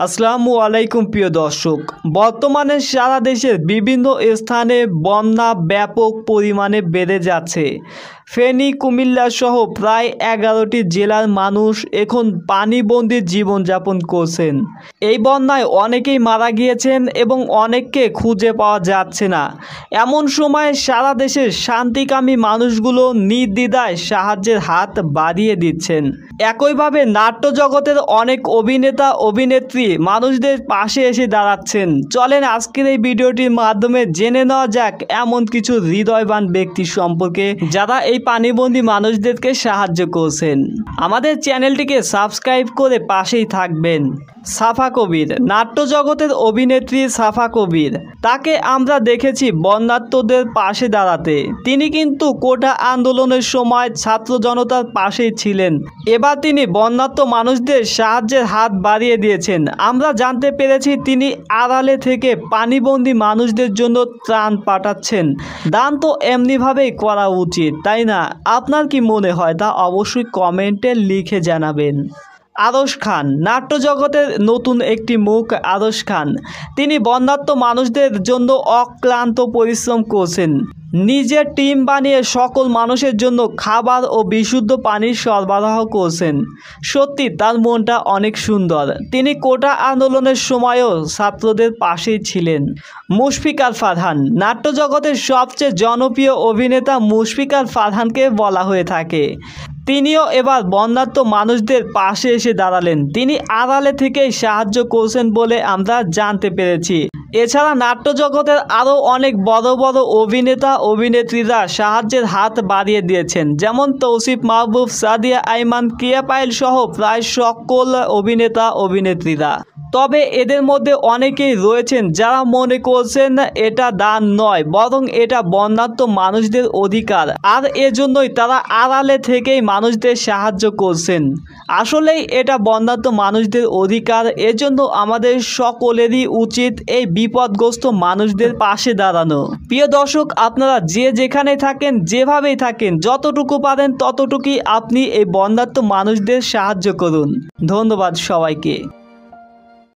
আসসালামু আলাইকুম প্রিয় দর্শক, বর্তমানে সারা দেশের বিভিন্ন স্থানে বন্যা ব্যাপক পরিমাণে বেড়ে যাচ্ছে। ফেনী, কুমিল্লা সহ প্রায় 11টি জেলার মানুষ এখন পানিবন্দী জীবনযাপন করছেন। এই বন্যায় অনেকেই মারা গিয়েছেন এবং অনেককে খুঁজে পাওয়া যাচ্ছে না। এমন সময় সারা দেশের শান্তিকামী মানুষগুলো নির্দ্বিধায় সাহায্যের হাত বাড়িয়ে দিচ্ছেন। একইভাবে নাট্য জগতের অনেক অভিনেতা অভিনেত্রী মানুষদের পাশে এসে দাঁড়াচ্ছেন। চলেন আজকের এই ভিডিওটির মাধ্যমে জেনে নেওয়া যাক এমন কিছু হৃদয়বান ব্যক্তি সম্পর্কে যারা এই পানিবন্দী মানুষদেরকে সাহায্য করছেন। আমাদের চ্যানেলটিকে সাবস্ক্রাইব করে পাশেই থাকবেন। সাফা কবির, নাট্য জগতের অভিনেত্রী সাফা কবির, তাকে আমরা দেখেছি বন্যার্তদের পাশে দাঁড়াতে। তিনি কিন্তু কোটা আন্দোলনের সময় ছাত্র জনতার পাশেই ছিলেন। এবার তিনি বন্যার্ত মানুষদের সাহায্যের হাত বাড়িয়ে দিয়েছেন। আমরা জানতে পেরেছি তিনি আড়ালে থেকে পানিবন্দী মানুষদের জন্য ত্রাণ পাঠাচ্ছেন। দান তো এমনিভাবেই করা উচিত, তাই না? আপনার কি মনে হয় তা অবশ্যই কমেন্টে লিখে জানাবেন। আরশ খান, নাট্য জগতের নতুন একটি মুখ আরশ খান। তিনি বন্যার্ত মানুষদের জন্য অক্লান্ত পরিশ্রম করছেন। নিজের টিম বানিয়ে সকল মানুষের জন্য খাবার ও বিশুদ্ধ পানির সরবরাহ করছেন। সত্যি তার মনটা অনেক সুন্দর। তিনি কোটা আন্দোলনের সময়ও ছাত্রদের পাশেই ছিলেন। মুশফিকার ফারহান, নাট্য জগতের সবচেয়ে জনপ্রিয় অভিনেতা মুশফিকার ফারহানকে বলা হয়ে থাকে। তিনিও এবার বন্যার্ত মানুষদের পাশে এসে দাঁড়ালেন। তিনি আড়ালে থেকেই সাহায্য করছেন বলে আমরা জানতে পেরেছি। এছাড়া নাট্য জগতের আরও অনেক বড় বড় অভিনেতা অভিনেত্রীরা সাহায্যের হাত বাড়িয়ে দিয়েছেন, যেমন তৌসিফ মাহবুব, সাদিয়া আইমান, কিয়া পায়েল সহ প্রায় সকল অভিনেতা অভিনেত্রীরা। তবে এদের মধ্যে অনেকেই রয়েছেন যারা মনে করছেন এটা দান নয়, বরং এটা বন্যার্ত মানুষদের অধিকার, আর এজন্যই তারা আড়ালে থেকেই মানুষদের সাহায্য করছেন। আসলেই এটা বন্যার্ত মানুষদের অধিকার, এজন্য আমাদের সকলেরই উচিত এই বিপদগ্রস্ত মানুষদের পাশে দাঁড়ানো। প্রিয় দর্শক, আপনারা যে যেখানে থাকেন, যেভাবেই থাকেন, যতটুকু পারেন ততটুকুই আপনি এই বন্যার্ত মানুষদের সাহায্য করুন। ধন্যবাদ সবাইকে।